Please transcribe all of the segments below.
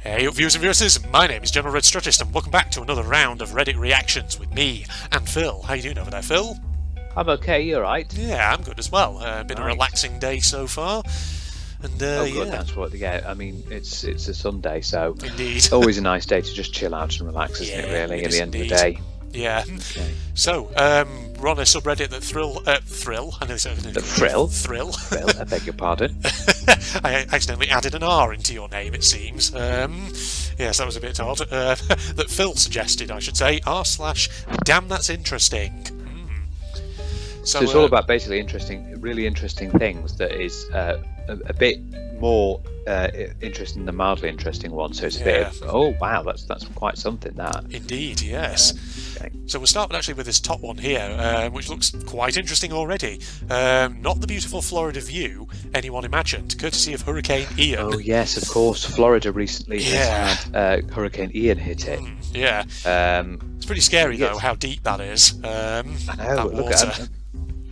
Hey up viewers and viewers, my name is General Red Strategist and welcome back to another round of Reddit reactions with me and Phil. How you doing over there, Phil? I'm okay, you're right. Yeah, I'm good as well. Been a Nice. relaxing day so far. And Good, yeah, that's what, yeah, I mean, it's a Sunday, so indeed. always a nice day to just chill out and relax, isn't it, Yeah, really, it at is the end indeed. of the day. Yeah. Okay. So, we're on a subreddit that Thrill, I know Thrill? Thrill. Phil, I beg your pardon. I accidentally added an R into your name, it seems. Yes, that was a bit odd. That Phil suggested, I should say, r/damn that's interesting. So it's all about basically really interesting things that is a bit more interesting than the mildly interesting one. So it's a bit of, oh wow, that's quite something, that. Indeed, yes. Okay. So we'll start actually with this top one here, which looks quite interesting already. Not the beautiful Florida view anyone imagined, courtesy of Hurricane Ian. Oh yes, of course. Florida recently has had Hurricane Ian hit it. Yeah. It's pretty scary though how deep that is. I know. That Look water. at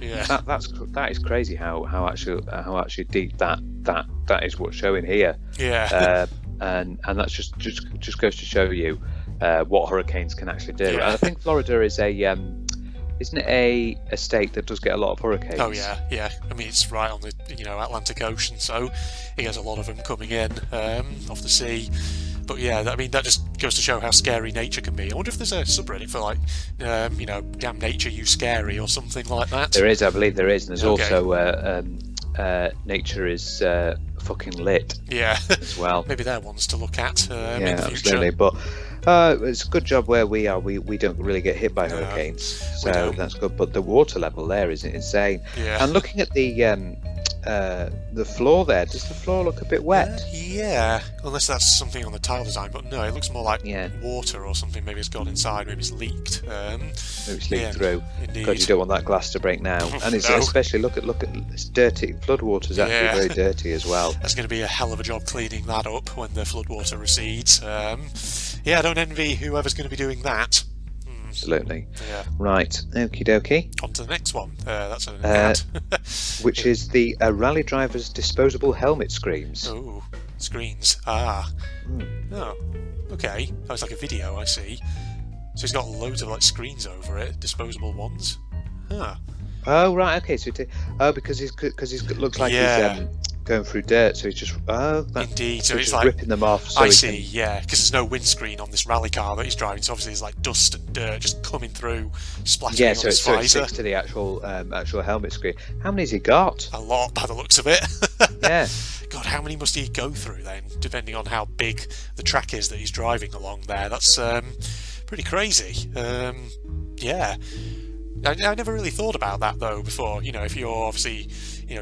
Yeah. that is crazy how actually deep that is what's showing here. Yeah. And that just goes to show you what hurricanes can actually do. Yeah. And I think Florida is isn't it a state that does get a lot of hurricanes? Oh yeah. I mean, it's right on the Atlantic Ocean, so it gets a lot of them coming in off the sea. But yeah, I mean, that just goes to show how scary nature can be. I wonder if there's a subreddit for like, damn nature, you scary, or something like that. There is, I believe there is, and there's also nature is fucking lit. Yeah. As well. Maybe they're ones to look at in the future. Absolutely. But it's a good job where we are. We don't really get hit by hurricanes, so that's good. But the water level there is insane. Yeah. And looking at the floor there, does the floor look a bit wet? Yeah, unless that's something on the tile design, but no, it looks more like water or something. Maybe it's gone inside, maybe it's leaked. Maybe it's leaked through. Indeed. Because you don't want that glass to break now. And it's especially look at it's dirty. Floodwater's actually very dirty as well. That's going to be a hell of a job cleaning that up when the floodwater recedes. Yeah, I don't envy whoever's going to be doing that. Absolutely. Yeah. Right. Okie dokie. On to the next one. That's an ad. Which is the rally driver's disposable helmet screens. Oh, screens. Ah. Oh, okay. Oh, it's like a video, I see. So he's got loads of like screens over it, disposable ones. Huh. Oh right, okay. So because he's looks like he's going through dirt, so he's just indeed. So he's it's just like ripping them off. So I see, yeah, because there's no windscreen on this rally car that he's driving, so obviously there's like dust and dirt just coming through, splattering on his visor. So it sticks to the actual helmet screen. How many's he got? A lot, by the looks of it. Yeah. God, how many must he go through then, depending on how big the track is that he's driving along there? That's pretty crazy. Yeah. I never really thought about that though before. If you're obviously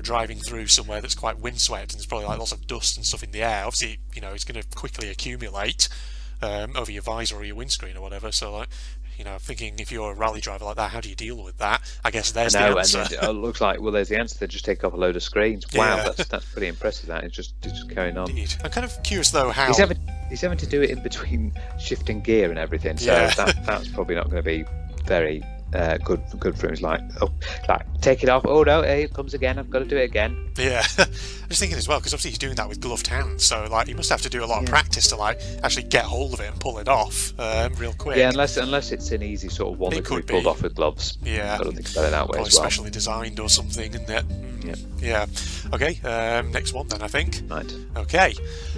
driving through somewhere that's quite windswept and there's probably like lots of dust and stuff in the air, obviously it's going to quickly accumulate over your visor or your windscreen or whatever. So like thinking if you're a rally driver like that, how do you deal with that? I guess there's the answer. And it looks like there's the answer. They just take off a load of screens. Wow, that's pretty impressive. That it's just carrying on. Indeed. I'm kind of curious though how he's having to do it in between shifting gear and everything. So that's probably not going to be very good for him. He's like take it off. Oh no, here it comes again. I've got to do it again. Yeah. I'm just thinking as well, because obviously he's doing that with gloved hands, so like he must have to do a lot of practice to like actually get hold of it and pull it off real quick. Yeah, unless it's an easy sort of one that can be pulled off with gloves. Yeah. I don't think about it that way Probably as well. specially designed or something, isn't it? Yeah. Okay, next one then, I think. Right. Okay.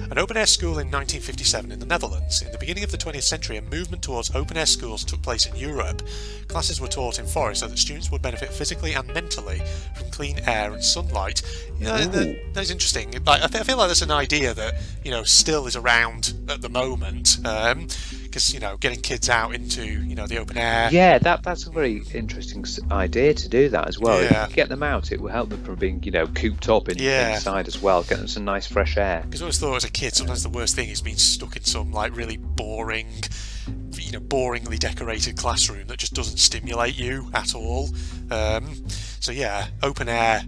An open-air school in 1957 in the Netherlands. In the beginning of the 20th century, a movement towards open-air schools took place in Europe. Classes were taught in forests so that students would benefit physically and mentally from clean air and sunlight. That is interesting. I feel like that's an idea that still is around at the moment, because getting kids out into the open air. Yeah, that's a very interesting idea to do that as well. Yeah. If you get them out, it will help them from being cooped up inside as well. Get them some nice fresh air. Because I always thought as a kid, sometimes the worst thing is being stuck in some like really boringly decorated classroom that just doesn't stimulate you at all. So yeah, open air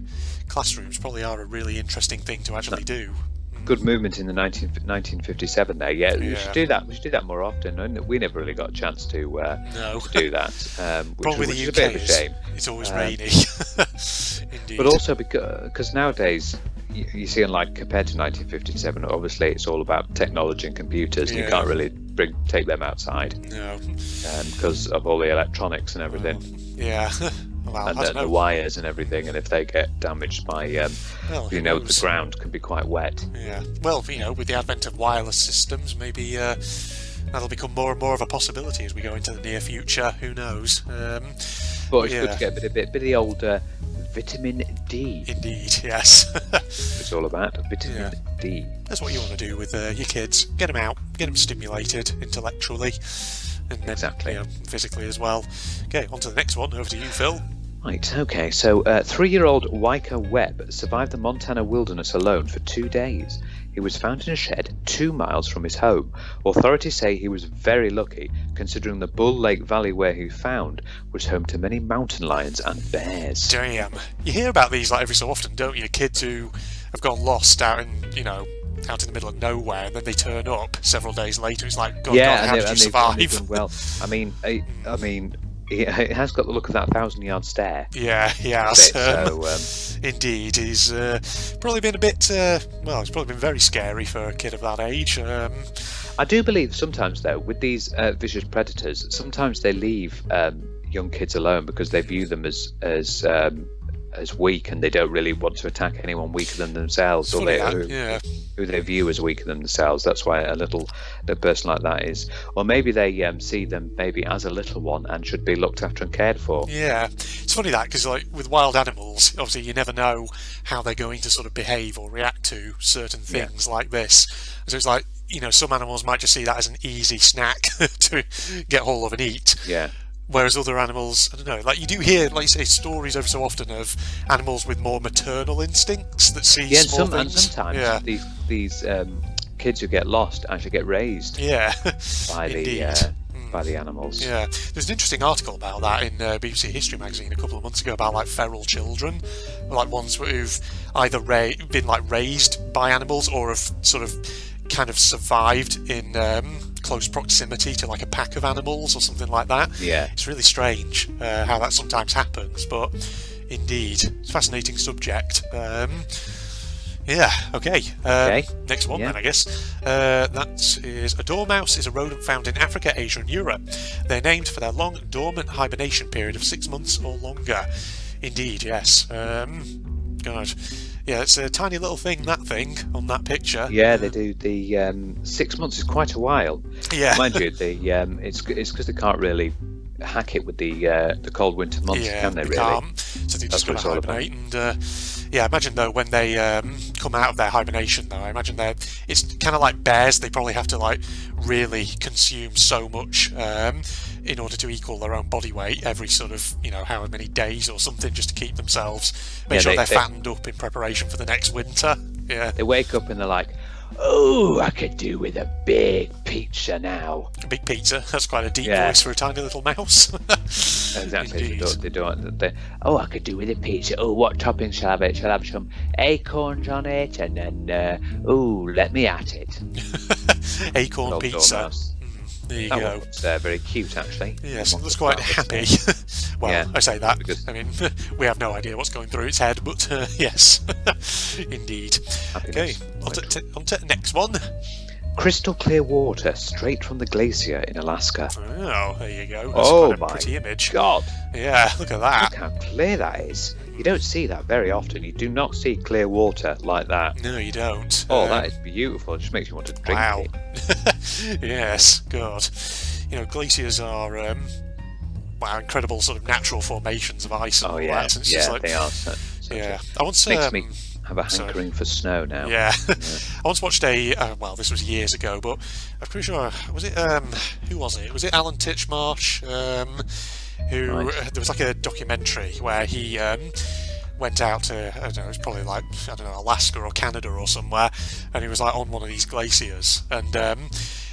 classrooms probably are a really interesting thing to actually do. Good movement in the 1957 there. Yeah, we should do that. We should do that more often. We never really got a chance to do that. Probably which the is UK a bit of a shame. It's always rainy. Indeed. But also because nowadays you see, unlike compared to 1957, obviously it's all about technology and computers, and you can't really take them outside. No. Because of all the electronics and everything. Yeah. Well, and the wires and everything, and if they get damaged by, the ground can be quite wet. Yeah. Well, with the advent of wireless systems, maybe that'll become more and more of a possibility as we go into the near future. Who knows? But it's good to get a bit of the old vitamin D. Indeed, yes. It's all about vitamin D. That's what you want to do with your kids. Get them out, get them stimulated intellectually, and then, physically as well. Okay, on to the next one. Over to you, Phil. Right, okay, so 3-year-old Wyker Webb survived the Montana wilderness alone for 2 days. He was found in a shed 2 miles from his home. Authorities say he was very lucky, considering the Bull Lake Valley where he was found was home to many mountain lions and bears. Damn. You hear about these every so often, don't you? Kids who have gone lost out in, out in the middle of nowhere, and then they turn up several days later. It's like, God, how did you survive? Well, I mean, he has got the look of that 1,000-yard stare. Yeah, he has. Indeed, he's probably been a bit. It's probably been very scary for a kid of that age. I do believe sometimes, though, with these vicious predators, sometimes they leave young kids alone because they view them as weak, and they don't really want to attack anyone weaker than themselves, who they view as weaker than themselves. That's why a person like that is, or maybe they see them maybe as a little one and should be looked after and cared for. Yeah, it's funny that, because with wild animals, obviously you never know how they're going to sort of behave or react to certain things like this. So it's like, some animals might just see that as an easy snack to get hold of and eat. Yeah. Whereas other animals, I don't know, you do hear, like you say, stories every so often of animals with more maternal instincts that see small things. And sometimes these kids who get lost actually get raised by the animals. Yeah, there's an interesting article about that in BBC History magazine a couple of months ago about feral children, ones who've either been raised by animals or have sort of kind of survived in close proximity to a pack of animals or something like that. Yeah, it's really strange how that sometimes happens, but indeed, it's a fascinating subject. Next one then, I guess. That is a dormouse is a rodent found in Africa, Asia and Europe. They're named for their long dormant hibernation period of 6 months or longer. Indeed, yes. God. Yeah, it's a tiny little thing, that thing, on that picture. Yeah, they do. The 6 months is quite a while. Yeah. Mind you, it's because they can't really hack it with the cold winter months, can they, really? Can't. So they just got to hibernate. And, imagine, though, when they come out of their hibernation, though, I imagine it's kind of like bears. They probably have to, really consume so much in order to equal their own body weight every sort of, however many days or something, just to keep themselves, make sure they're fattened up in preparation for the next winter. Yeah. They wake up and they're like, oh, I could do with a big pizza now. A big pizza? That's quite a deep voice for a tiny little mouse. Exactly. I could do with a pizza. Oh, what toppings shall I have? Shall I have some acorns on it? And then, let me at it. Acorn pizza. There you go. It's very cute, actually. Yes, it looks quite happy. I say that because we have no idea what's going through its head, but yes, indeed. Happiness. Okay, on to the next one. Crystal clear water straight from the glacier in Alaska. Oh, there you go. That's quite a pretty image. God. Yeah, look at that. Look how clear that is. You don't see that very often. You do not see clear water like that. No, you don't. Oh, that is beautiful. It just makes you want to drink it. Yes, God. Glaciers are incredible sort of natural formations of ice and all that. And it's they are. I once makes me have a hankering for snow now. Yeah. I once watched this was years ago, but I'm pretty sure, was it, who was it? Was it Alan Titchmarsh? There was a documentary where he went out to, I don't know, it was probably Alaska or Canada or somewhere, and he was on one of these glaciers, and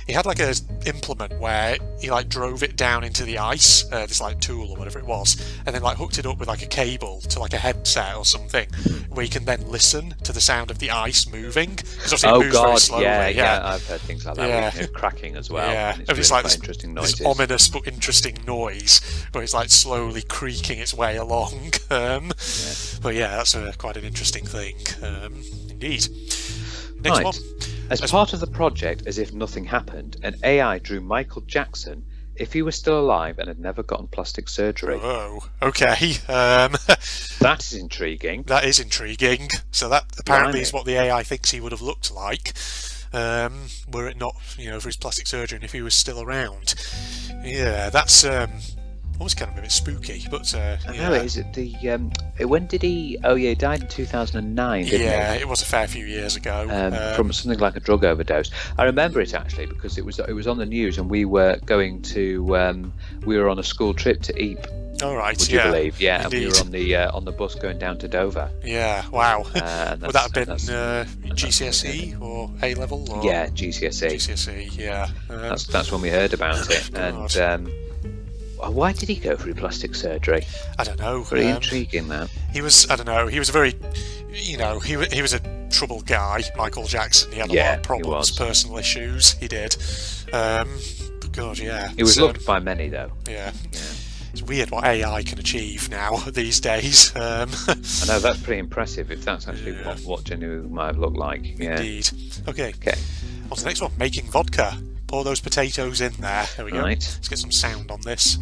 he had a implement where he drove it down into the ice, this tool or whatever it was, and then hooked it up with a cable to a headset or something, where you can then listen to the sound of the ice moving. It moves very slowly. Yeah, I've heard things like that. With, cracking as well. Yeah, and it's really interesting noises. This ominous but interesting noise where it's slowly creaking its way along. But yeah, that's quite an interesting thing. Indeed. Next one. As part of the project, as if nothing happened, an AI drew Michael Jackson if he was still alive and had never gotten plastic surgery. Oh, okay. That is intriguing. That is intriguing. So that apparently is what the AI thinks he would have looked like, were it not, for his plastic surgery and if he was still around. Yeah, that's almost kind of a bit spooky, but I know. Is it the when did he? Oh yeah, he died in 2009. Didn't he? Yeah, it was a fair few years ago. From something like a drug overdose. I remember it actually because it was on the news, and we were going to we were on a school trip to Ypres. All right. Would you believe? Yeah, Indeed. And we were on the bus going down to Dover. Yeah. Wow. Would that have been GCSE or A level? Or? Yeah, GCSE. GCSE. Yeah. That's when we heard about it, and. Why did he go through plastic surgery? I don't know. Very intriguing, that. He was. I don't know. He was a very, he was a troubled guy, Michael Jackson. He had a lot of problems, personal issues. He did. But God, yeah. He was loved by many, though. Yeah. It's weird what AI can achieve now these days. I know, that's pretty impressive. If that's actually what genuinely might have looked like. Yeah. Indeed. Okay. On to the next one. Making vodka. Pour those potatoes in there. There we go. Let's get some sound on this.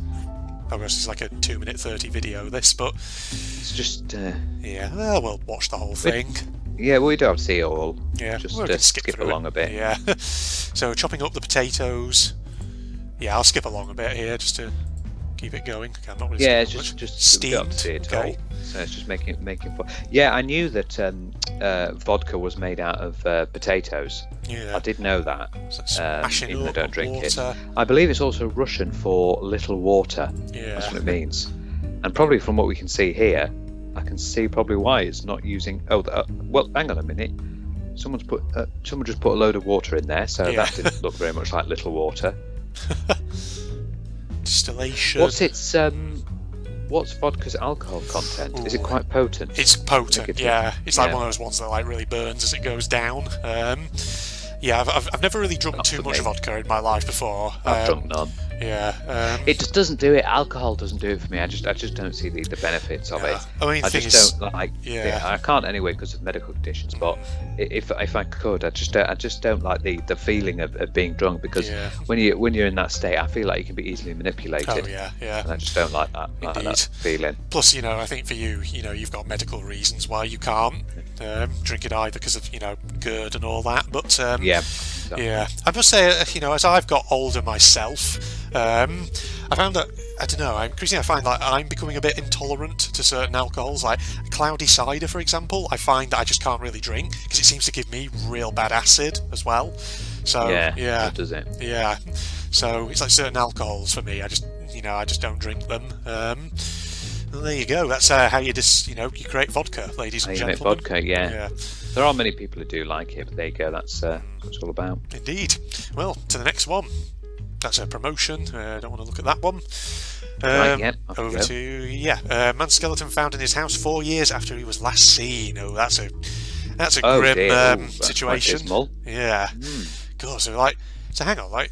Oh gosh, it's like a 2-minute 30 video, this, but it's just yeah. Well, we'll watch the whole thing. Yeah, we don't see it all. Yeah, just skip along a bit. Yeah. So chopping up the potatoes. Yeah, I'll skip along a bit here just to keep it going. I'm not really it's just steamed. Okay. So it's just making. Yeah, I knew that vodka was made out of potatoes. Yeah. I did know that. So even though I don't drink water. it. I believe it's also Russian for little water. Yeah. That's what it means. And probably from what we can see here, I can see probably why it's not using. Well, hang on a minute. Someone just put a load of water in there, so that didn't look very much like little water. Distillation. What's vodka's alcohol content? Is it quite potent? It's potent, yeah. It's like one of those ones that like really burns as it goes down. Yeah, I've never really drunk too much vodka in my life before. I've drunk none. Yeah. It just doesn't do it. Alcohol doesn't do it for me. I just don't see the benefits of it. I mean, I just don't like. Yeah. I can't anyway because of medical conditions. But if I could, I just don't like the feeling of being drunk, because when you're in that state, I feel like you can be easily manipulated. Oh yeah. And I just don't like that feeling. Plus, I think for you, you've got medical reasons why you can't drink it either, because of GERD and all that. But yeah, I must say, as I've got older myself, I found that, I don't know, increasingly I find that I'm becoming a bit intolerant to certain alcohols, like cloudy cider, for example. I find that I just can't really drink because it seems to give me real bad acid as well. So that does it. Yeah, so it's like certain alcohols for me. I just don't drink them. Well, there you go. That's how you just you create vodka, ladies and gentlemen. Make vodka, yeah. There are many people who do like it, but there you go. That's what it's all about. Indeed. Well, to the next one. That's a promotion. Don't want to look at that one. Over to man's skeleton found in his house 4 years after he was last seen. Oh, that's a grim situation. Yeah. God, so hang on,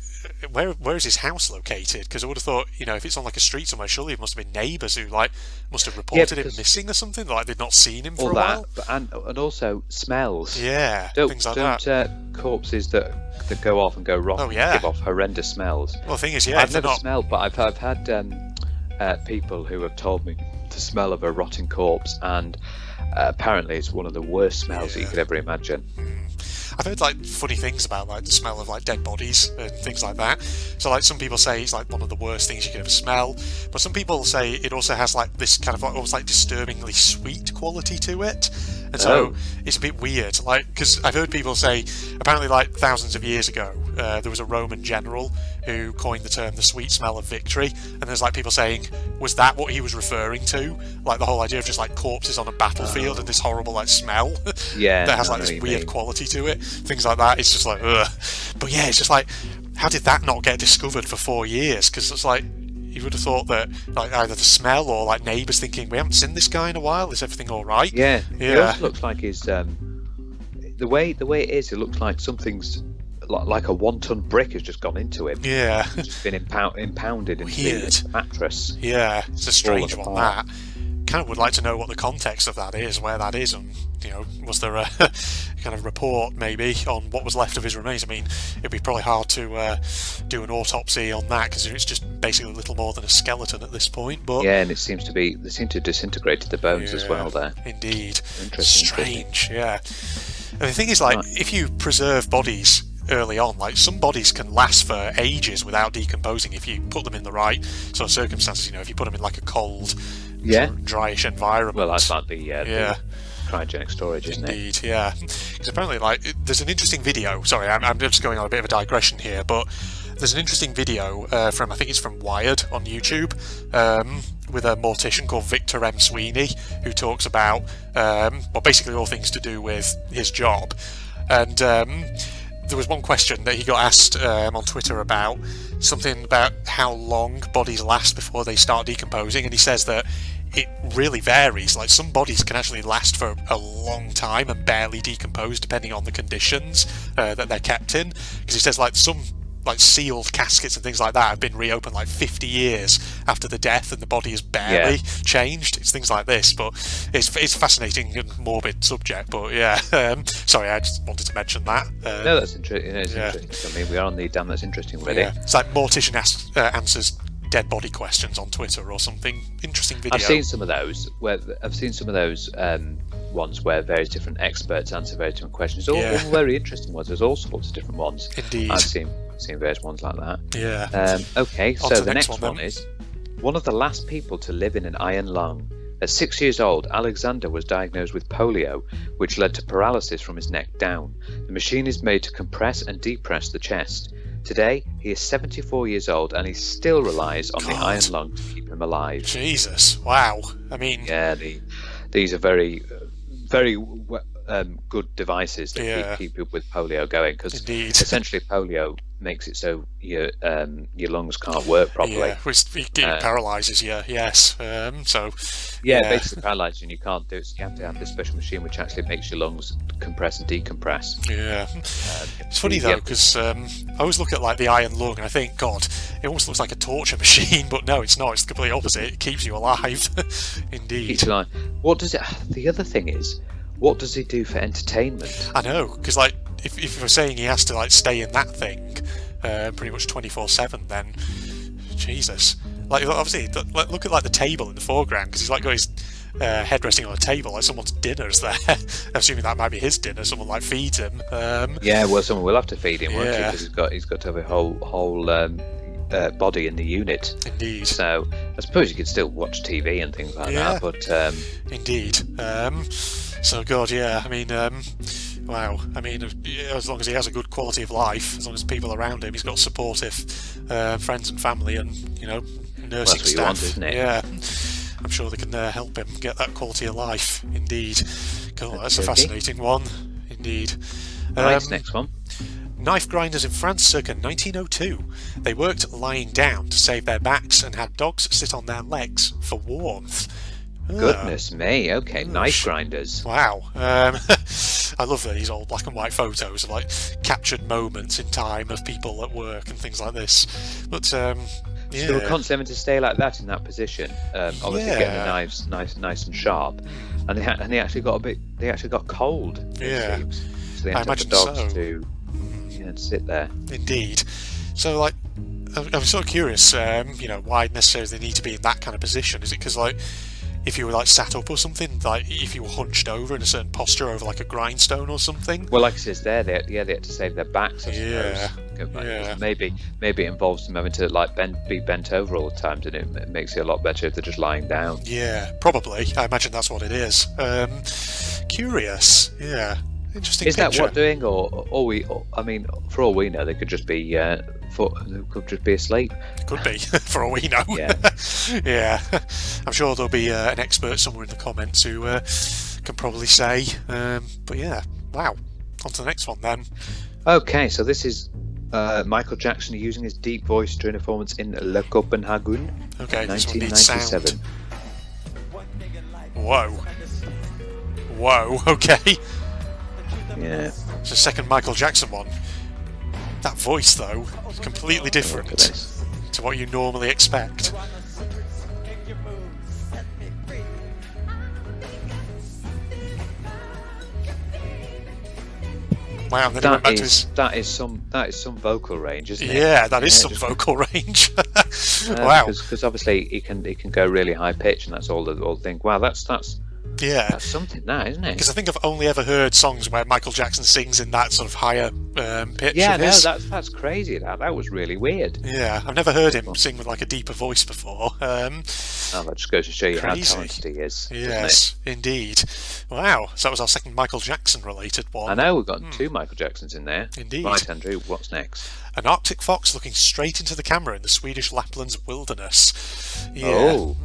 where is his house located? Because I would have thought, if it's on like a street somewhere, surely it must have been neighbours who must have reported him missing or something. Like they'd not seen him for a while. And also smells. Yeah, things like that. Corpses that go off and go wrong give off horrendous smells. Well, the thing is, I've never smelled, but I've had people who have told me the smell of a rotting corpse, and apparently it's one of the worst smells that you could ever imagine. I've heard funny things about the smell of dead bodies and things like that. So some people say it's one of the worst things you could ever smell, but some people say it also has this kind of almost disturbingly sweet quality to it. And so it's a bit weird, because I've heard people say apparently thousands of years ago there was a Roman general who coined the term the sweet smell of victory, and there's people saying, was that what he was referring to? The whole idea of just corpses on a battlefield and this horrible smell that has this weird quality to it, things like that. It's just ugh. But yeah, it's just how did that not get discovered for 4 years? Because it's you would have thought that either the smell or neighbours thinking, we haven't seen this guy in a while, is everything all right? Yeah. It also looks like his the way it is, it looks like something's like a 1-ton brick has just gone into him. Yeah, it's just been impounded into the mattress. Yeah, it's a strange one. That kind of would like to know what the context of that is, where that is, and was there kind of report maybe on what was left of his remains. I mean, it'd be probably hard to do an autopsy on that because it's just basically little more than a skeleton at this point. But yeah, and they seem to have disintegrated the bones as well there. Indeed. Interesting. Strange, yeah. And the thing is, like, if you preserve bodies early on, like, some bodies can last for ages without decomposing if you put them in the right sort of circumstances. You know, if you put them in like a cold, dryish environment. Well, that's like the cryogenic storage, isn't it? Indeed, yeah. Because apparently, like, there's an interesting video. Sorry, I'm just going on a bit of a digression here, but there's an interesting video from, I think it's from Wired on YouTube, with a mortician called Victor M. Sweeney, who talks about, basically all things to do with his job. And there was one question that he got asked on Twitter about something about how long bodies last before they start decomposing, and he says that it really varies. Like, some bodies can actually last for a long time and barely decompose depending on the conditions that they're kept in. Because he says, like, some like sealed caskets and things like that have been reopened like 50 years after the death and the body has barely changed. It's things like this, but it's a fascinating and morbid subject. But sorry, I just wanted to mention that. No, that's interesting. It's interesting. I mean, we are on the damn that's interesting already. Yeah. It's like Mortician answers dead body questions on Twitter or something. Interesting video. I've seen some of those ones where various different experts answer very different questions. All very interesting ones. There's all sorts of different ones. Indeed. I've seen various ones like that. Yeah. Okay, so the next one is one of the last people to live in an iron lung. At 6 years old, Alexander was diagnosed with polio, which led to paralysis from his neck down. The machine is made to compress and depress the chest. Today, he is 74 years old and he still relies on the iron lung to keep him alive. Jesus, wow. I mean... Yeah, these are very, very good devices that keep people with polio going, because essentially polio makes it so your lungs can't work properly. Yeah, it paralyses you, yes. Basically paralyses you and you can't do it, so you have to have this special machine which actually makes your lungs compress and decompress. Yeah. It's funny though, because I always look at like the iron lung and I think, God, it almost looks like a torture machine, but no, it's not. It's the complete opposite. It keeps you alive. Indeed. Keeps you alive. The other thing is, what does he do for entertainment? I know, because like if you're saying he has to like stay in that thing pretty much 24/7, then Jesus. Like, obviously, look at like the table in the foreground, because he's like got his head resting on a table, like someone's dinner's there. Assuming that might be his dinner. Someone like feeds him. Someone will have to feed him, won't you? Because he's got to have a whole body in the unit. Indeed. So I suppose you could still watch TV and things like that. But indeed. So God, yeah. I mean, wow. I mean, as long as he has a good quality of life, as long as people around him, he's got supportive friends and family, and nursing staff. Want, isn't it? Yeah. I'm sure they can help him get that quality of life. Indeed. God, that's a fascinating one. Indeed. Nice. Next one. Knife grinders in France circa 1902. They worked lying down to save their backs and had dogs sit on their legs for warmth. Goodness me. Okay, knife grinders. Wow. I love these old black and white photos of like captured moments in time of people at work and things like this. But So we're constantly having to stay like that in that position. Obviously, getting the knives nice and sharp, and they actually got cold. Yeah, so they had the dogs to sit there. Indeed. So like, I'm sort of curious. Why necessarily they need to be in that kind of position? Is it because like, if you were like sat up or something, like if you were hunched over in a certain posture over like a grindstone or something? Well, like it says there, they had to save their backs, I suppose. Maybe it involves them having to like be bent over all the time, and it makes it a lot better if they're just lying down. Yeah, probably. I imagine that's what it is. Curious. Yeah, interesting. Is that what doing, or I mean, for all we know, they could just be asleep. Could be, for all we know. Yeah. I'm sure there'll be an expert somewhere in the comments who can probably say. But yeah, wow. On to the next one then. Okay, so this is Michael Jackson using his deep voice during a performance in Le Copenhagen, okay, 1997. Whoa. Okay. Yeah. It's the second Michael Jackson one. That voice, though, is completely different to what you normally expect. Wow, and then he went back to his... that is some vocal range, isn't it? Yeah, that is some vocal range. Wow. Because obviously he can go really high pitch, and that's all the thing. Wow, that's something, that, isn't it? Because I think I've only ever heard songs where Michael Jackson sings in that sort of higher pitch. Yeah, no, that's crazy. That was really weird. Yeah, I've never heard him sing with like a deeper voice before. That just goes to show you how talented he is. Yes, indeed. Wow, so that was our second Michael Jackson related one. I know, we've got two Michael Jacksons in there. Indeed. Right, Andrew, what's next? An Arctic fox looking straight into the camera in the Swedish Lapland's wilderness. Yeah. Oh.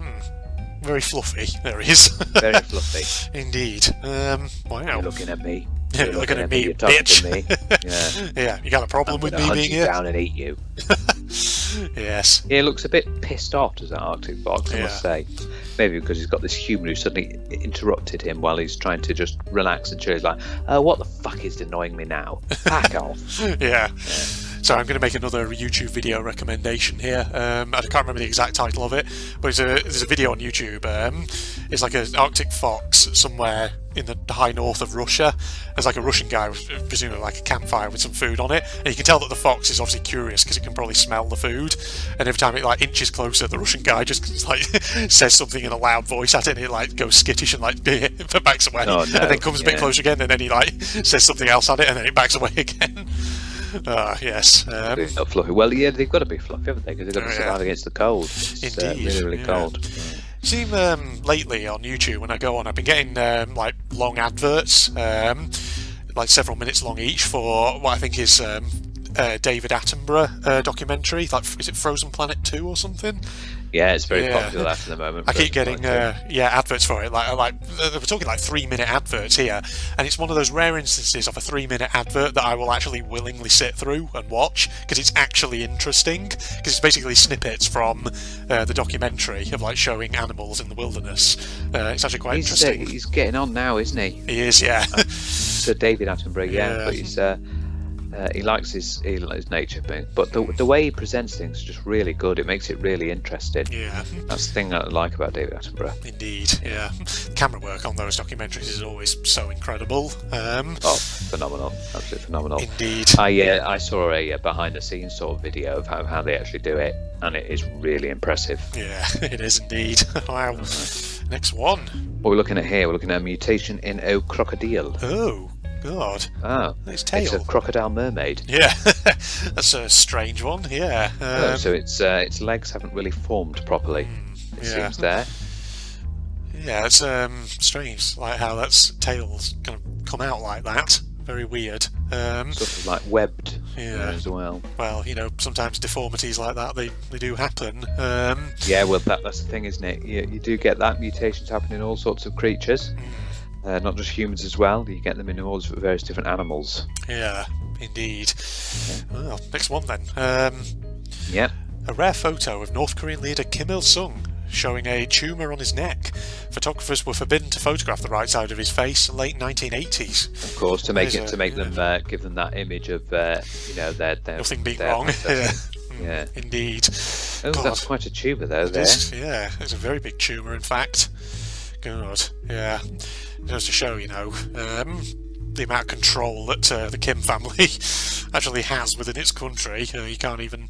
Very fluffy, there he is. Very fluffy. Indeed. Wow. You're looking at me. Yeah, you're looking at me, you're talking bitch. to me. Yeah. Yeah, you got a problem with me hunt being you here? down and eat you. Yes. He looks a bit pissed off, does that Arctic fox, I must say. Maybe because he's got this human who suddenly interrupted him while he's trying to just relax and chill. He's like, what the fuck is annoying me now? Back off. Yeah. So I'm going to make another YouTube video recommendation here. I can't remember the exact title of it, but there's a video on YouTube. It's like an Arctic fox somewhere in the high north of Russia. There's like a Russian guy, presumably like a campfire with some food on it, and you can tell that the fox is obviously curious because it can probably smell the food. And every time it like inches closer, the Russian guy just like says something in a loud voice at it, and it like goes skittish and like backs away, and then comes a bit closer again, and then he like says something else at it, and then it backs away again. Yes. Not fluffy. Well, yeah, they've got to be fluffy, haven't they? Because they've got to survive against the cold. It's Indeed. really cold. Seem lately on YouTube when I go on, I've been getting like long adverts, like several minutes long each, for what I think is David Attenborough documentary. Like, is it Frozen Planet 2 or something? Yeah, it's very popular at the moment. I keep getting adverts for it. Like we're talking like 3-minute adverts here, and it's one of those rare instances of a 3-minute advert that I will actually willingly sit through and watch because it's actually interesting. Because it's basically snippets from the documentary of like showing animals in the wilderness. It's actually quite interesting. He's getting on now, isn't he? He is, yeah. So David Attenborough, but he's. He likes his nature thing, but the way he presents things is just really good. It makes it really interesting. Yeah, that's the thing that I like about David Attenborough. Indeed, yeah. Camera work on those documentaries is always so incredible. Phenomenal, absolutely phenomenal. Indeed. I saw a behind-the-scenes sort of video of how they actually do it, and it is really impressive. Yeah, it is indeed. Wow. Next one. What we're looking at here, we're looking at a mutation in a crocodile. Oh. God. Oh, its tail. It's a crocodile mermaid. Yeah, that's a strange one. Yeah. So its legs haven't really formed properly. It seems there. Yeah, it's strange, like how that's tail's kind of come out like that. Very weird. Sort of like webbed as well. Well, sometimes deformities like that they do happen. Yeah, well that's the thing, isn't it? You do get that. Mutations happen in all sorts of creatures. Not just humans as well. You get them in all various different animals. Yeah, indeed. Yeah. Well, next one then. A rare photo of North Korean leader Kim Il-sung showing a tumour on his neck. Photographers were forbidden to photograph the right side of his face in the late 1980s. Of course, to make them give them that image of their nothing being wrong. Yeah, indeed. Oh, God. That's quite a tumour though. Yeah, it's a very big tumour, in fact. God, yeah. Just to show, the amount of control that the Kim family actually has within its country. You can't even,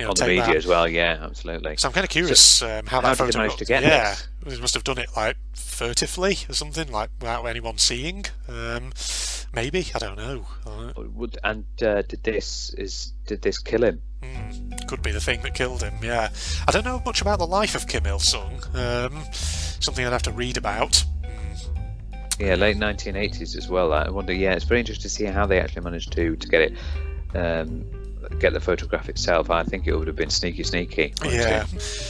on take the media that. As well. Yeah, absolutely. So I'm kind of curious how that photo did they manage to get they must have done it like furtively or something, like without anyone seeing. Maybe, I don't know. Did this kill him? Could be the thing that killed him. Yeah, I don't know much about the life of Kim Il-sung. Something I'd have to read about. Yeah, late 1980s as well. I wonder. Yeah, it's very interesting to see how they actually managed to get it, get the photograph itself. I think it would have been sneaky. Yeah,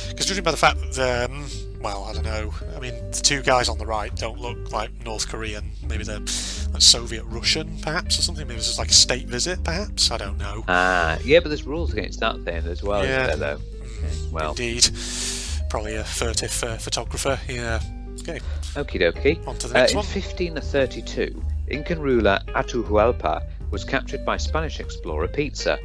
because judging by the fact that, well, I don't know. I mean, the two guys on the right don't look like North Korean. Maybe they're like Soviet Russian, perhaps, or something. Maybe it's just like a state visit, perhaps. I don't know. Yeah, but there's rules against that thing as well, isn't there, though? Well, indeed. Probably a furtive photographer. Yeah. Okay. Okie dokie. On to the next one. In 1532, Incan ruler Atahualpa was captured by Spanish explorer Pizarro.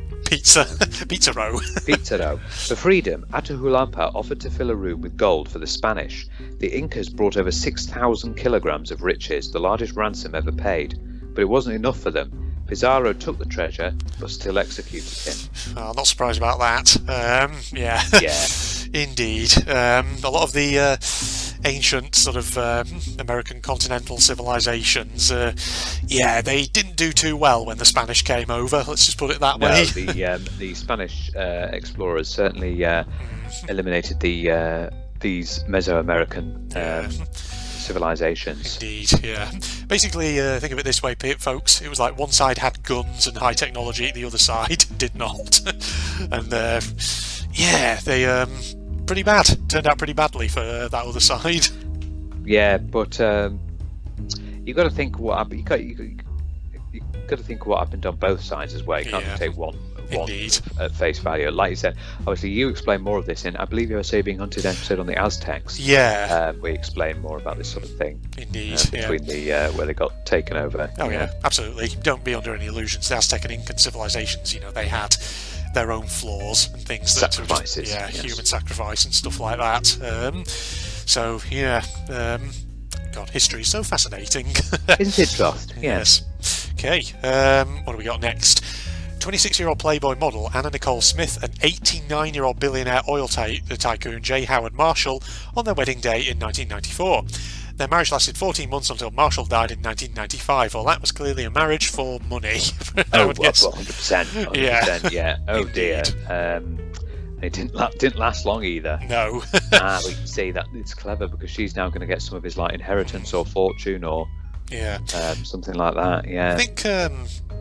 For freedom, Atahualpa offered to fill a room with gold for the Spanish. The Incas brought over 6,000 kilograms of riches, the largest ransom ever paid. But it wasn't enough for them. Pizarro took the treasure, but still executed him. Well, not surprised about that. Yeah. Yeah. Indeed. A lot of the ancient sort of American continental civilizations, they didn't do too well when the Spanish came over. Let's just put it that way. The Spanish explorers certainly eliminated these Mesoamerican civilizations. Indeed, yeah. Basically, think of it this way, folks. It was like one side had guns and high technology, the other side did not. And they pretty bad. Turned out pretty badly for that other side. Yeah, but you got to think what happened on both sides as well. You can't just take one at face value. Like you said, obviously you explain more of this in, I believe, USA Being Hunted episode on the Aztecs. Yeah. We explain more about this sort of thing. Indeed. Between the where they got taken over. Oh yeah, absolutely. Don't be under any illusions. The Aztec and Incan civilizations, they had their own flaws and things. Sacrifices. Human sacrifice and stuff like that. God, history is so fascinating. Isn't it just? Yes. Okay, what do we got next? 26-year-old Playboy model Anna Nicole Smith and 89-year-old billionaire oil tycoon J. Howard Marshall on their wedding day in 1994. Their marriage lasted 14 months until Marshall died in 1995. Well, that was clearly a marriage for money. I would guess. 100%. Yeah. Oh dear. It didn't last long either. No. We can see that it's clever because she's now going to get some of his inheritance or fortune or something like that. Yeah. I think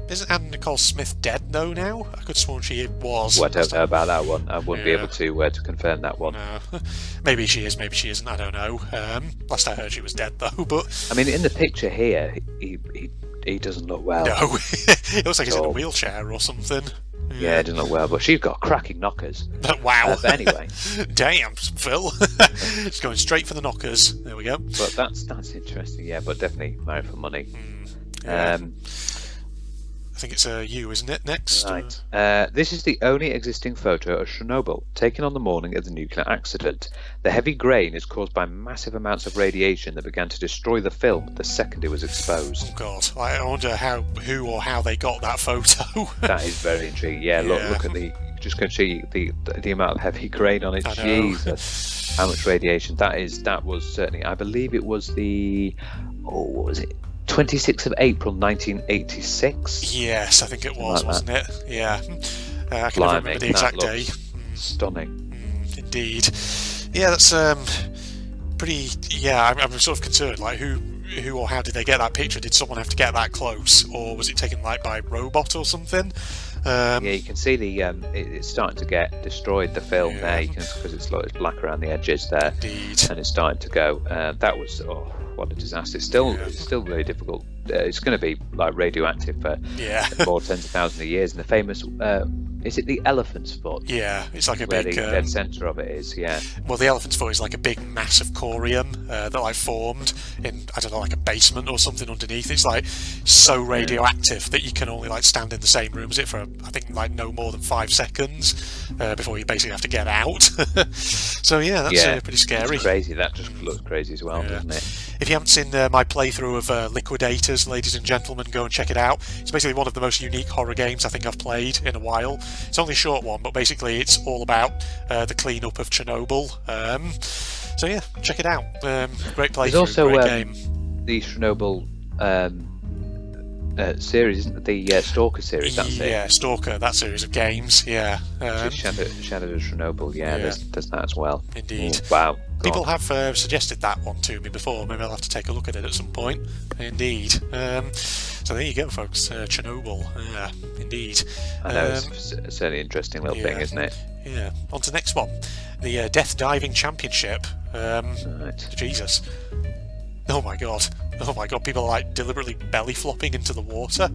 isn't Anna Nicole Smith dead though now? I could have sworn she was. Well, I don't know about that one. I wouldn't be able to confirm that one. No. Maybe she is, maybe she isn't. I don't know. Last I heard, she was dead though. But I mean, in the picture here, he doesn't look well. No, it looks like he's in a wheelchair or something. Yeah, it doesn't look well, but she's got cracking knockers. Wow. But anyway. Damn, Phil. It's going straight for the knockers. There we go. But that's interesting, yeah, but definitely married for money. I think it's you, isn't it, next? Right. This is the only existing photo of Chernobyl, taken on the morning of the nuclear accident. The heavy grain is caused by massive amounts of radiation that began to destroy the film the second it was exposed. Oh God, I wonder who or how they got that photo. That is very intriguing. Yeah, look at just going to see the amount of heavy grain on it. Jesus, how much radiation. That was certainly, I believe it was what was it? 26th of April 1986. Yes, I think it was, wasn't it? Yeah. I can never remember the exact day. Stunning. Indeed. Yeah, that's pretty. Yeah, I'm sort of concerned. Like, who or how did they get that picture? Did someone have to get that close, or was it taken by a robot or something? Yeah, you can see it's starting to get destroyed. The film there, because it's black around the edges there. Indeed. And it's starting to go. That was what a disaster. It's still really difficult. It's going to be radioactive for more tens of thousands of years. And the famous, is it the elephant's foot? Yeah, it's like where the dead centre of it is. Yeah. Well, the elephant's foot is like a big mass of corium that formed in, I don't know, like a basement or something underneath. It's so radioactive that you can only stand in the same room as it for I think no more than 5 seconds before you basically have to get out. So that's pretty scary. It's crazy. That just looks crazy as well, doesn't it? If you haven't seen my playthrough of Liquidators, ladies and gentlemen, go and check it out. It's basically one of the most unique horror games I think I've played in a while. It's only a short one, but basically it's all about the cleanup of Chernobyl. Check it out. Great playthrough, There's also great game. The Chernobyl series, isn't it? The Stalker series, that's it. Yeah, Stalker, that series of games, yeah. Shadow of Chernobyl, there's that as well. Indeed. Wow. People have suggested that one to me before. Maybe I'll have to take a look at it at some point. Indeed. So there you go, folks. Chernobyl. Yeah, indeed. I know, it's a certainly interesting little thing, isn't it? Yeah. On to the next one. The Death Diving Championship. Right. Jesus. Oh my god. People are deliberately belly flopping into the water.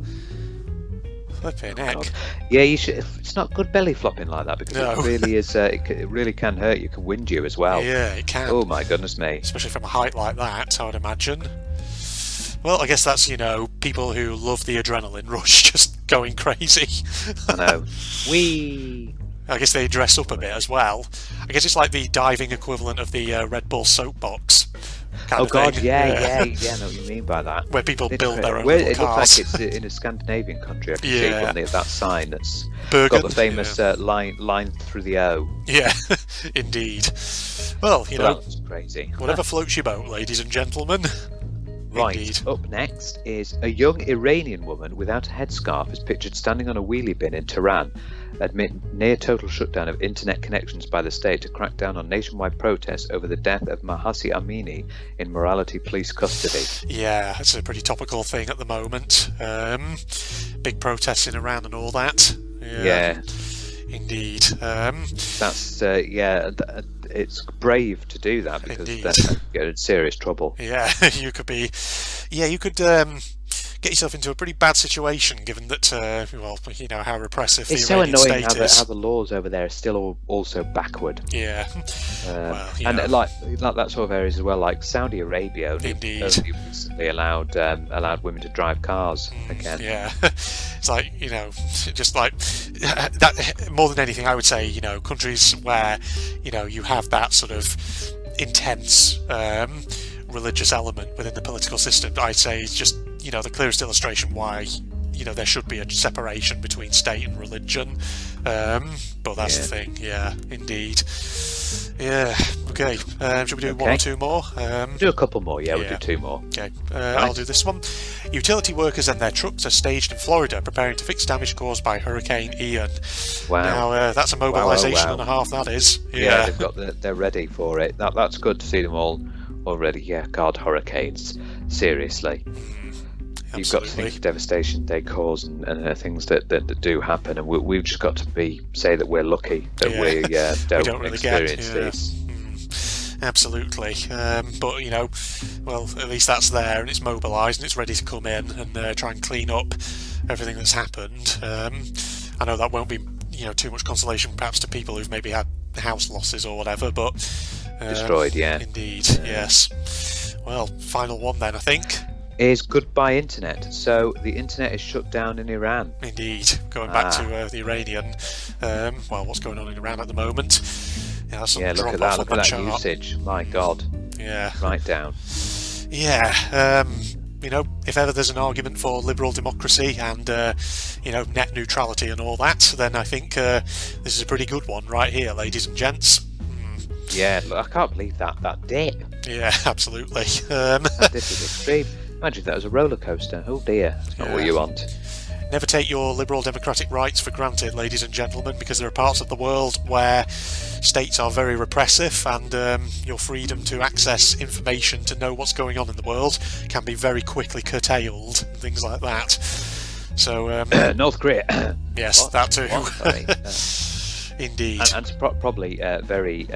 Flipping heck. God. Yeah, you should. It's not good belly flopping like that because it really is. It really can hurt you. Can wind you as well. Yeah, it can. Oh my goodness me! Especially from a height like that, I would imagine. Well, I guess that's people who love the adrenaline rush just going crazy. I know. I guess they dress up a bit as well. I guess it's like the diving equivalent of the Red Bull soapbox, kind of God, thing. yeah, I know what you mean by that. Where people build their own It little cars. looks like it's in a Scandinavian country. I can see from that sign that's Bergen, got the famous line through the O. Yeah, indeed. Well, that's crazy. Whatever floats your boat, ladies and gentlemen. Right, Indeed. Up next is a young Iranian woman without a headscarf is pictured standing on a wheelie bin in Tehran amid near total shutdown of internet connections by the state to crack down on nationwide protests over the death of Mahsa Amini in morality police custody. Yeah, it's a pretty topical thing at the moment. Big protests in Iran and all that. Yeah. Indeed. That's it's brave to do that because then you get in serious trouble. Yeah, you could get yourself into a pretty bad situation, given that how repressive the Iranian state is. It's so annoying how the laws over there are still also backward. Yeah, and like that sort of areas as well, like Saudi Arabia only recently allowed women to drive cars again. Yeah, it's like just like that. More than anything, I would say countries where you have that sort of intense religious element within the political system, I'd say is just the clearest illustration why there should be a separation between state and religion. But that's the thing. Yeah, indeed. Yeah. Okay. Should we do one or two more? Do a couple more. Yeah, we'll do two more. Okay. I'll do this one. Utility workers and their trucks are staged in Florida, preparing to fix damage caused by Hurricane Ian. Wow. Now that's a mobilisation and a half. That is. Yeah. They're ready for it. That's good to see them all already. Yeah. God, hurricanes. Seriously. You've got to think of devastation they cause and things that do happen, and we've just got to say that we're lucky that we don't really experience these. Absolutely, but well, at least that's there and it's mobilised and it's ready to come in and try and clean up everything that's happened. I know that won't be too much consolation perhaps to people who've maybe had house losses or whatever, but destroyed. Yeah, indeed, yes. Well, final one then, I think. Is goodbye internet. So the internet is shut down in Iran. Indeed. Going back to the Iranian, what's going on in Iran at the moment? Yeah, look at that usage. My God. Yeah. Right down. Yeah. If ever there's an argument for liberal democracy and net neutrality and all that, then I think this is a pretty good one right here, ladies and gents. Yeah, look, I can't believe that dip. Yeah, absolutely. That dip is extreme. Imagine that was a roller coaster. Oh dear, that's not what you want. Never take your liberal democratic rights for granted, ladies and gentlemen, because there are parts of the world where states are very repressive and your freedom to access information to know what's going on in the world can be very quickly curtailed and things like that. So North Korea. Yes, what? That too. Indeed. And probably very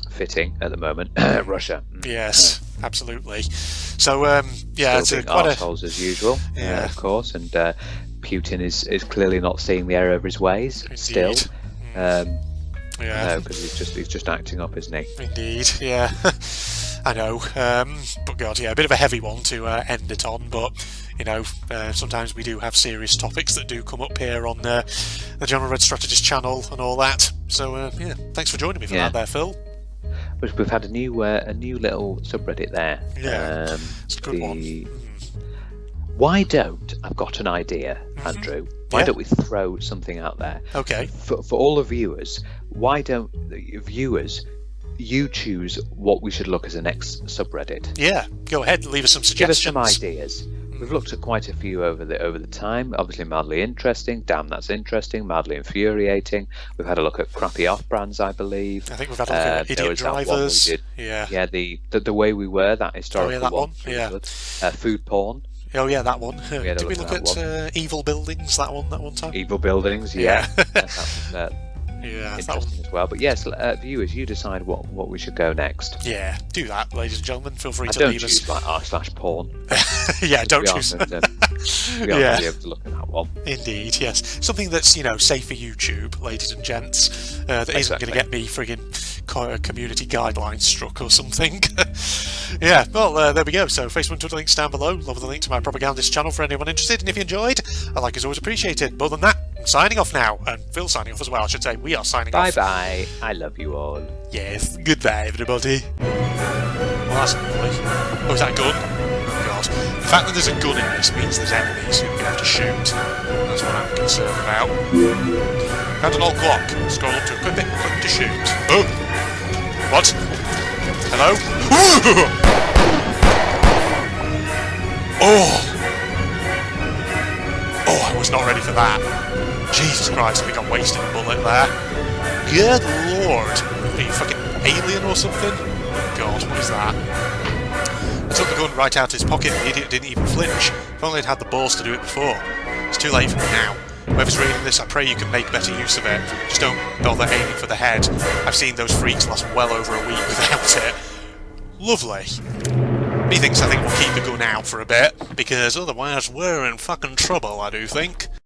fitting at the moment. Russia. Yes, absolutely. So it's quite arseholes as usual. Yeah, of course. And Putin is clearly not seeing the error of his ways. Indeed. Still. Yeah. Because he's just acting up, isn't he? Indeed. Yeah. I know. But God, a bit of a heavy one to end it on. But sometimes we do have serious topics that do come up here on the John Red Strategist channel and all that. So thanks for joining me for that there, Phil. We've had a new little subreddit there. Yeah, it's a good one. Why don't, I've got an idea, Andrew. Why don't we throw something out there? Okay. For all the viewers, why don't you choose what we should look as the next subreddit? Yeah, go ahead, leave us some suggestions. Give us some ideas. We've looked at quite a few over the time. Obviously, mildly interesting. Damn, that's interesting. Mildly infuriating. We've had a look at crappy off-brands, I believe. I think we've had a look at idiot drivers. Yeah, the way we were, that historical one. Yeah. Food porn. Oh yeah, that one. Did we look at evil buildings? That one time. Evil buildings. Yeah. Yeah, interesting as well. But yes, viewers, you decide what we should go next. Yeah, do that, ladies and gentlemen. Feel free to leave us. Don't choose like r/porn. Yeah, don't choose. We aren't be able to look at that one. Indeed, yes. Something that's safe for YouTube, ladies and gents. That isn't going to get me frigging community guidelines struck or something. Yeah, well, there we go. So Facebook and Twitter links down below. Love the link to my propagandist channel for anyone interested. And if you enjoyed, a like is always appreciated. More than that, I'm signing off now. And Phil's signing off as well, I should say. We are signing off. Bye-bye. I love you all. Yes, goodbye, everybody. Well, that's lovely. Oh, is that a gun? Oh, God. The fact that there's a gun in this means there's enemies who we have to shoot. That's what I'm concerned about. Found an old Glock. Scroll up to equip it, click to shoot. Oh! What? Hello? Oh! Oh, I was not ready for that. Jesus Christ, I think I wasted a bullet there. Good lord. Are you fucking alien or something? Oh God, what is that? I took the gun right out of his pocket and the idiot didn't even flinch. If only I'd had the balls to do it before. It's too late for me now. Whoever's reading this, I pray you can make better use of it. Just don't bother aiming for the head. I've seen those freaks last well over a week without it. Lovely. Methinks I think we'll keep the gun out for a bit, because otherwise we're in fucking trouble, I do think.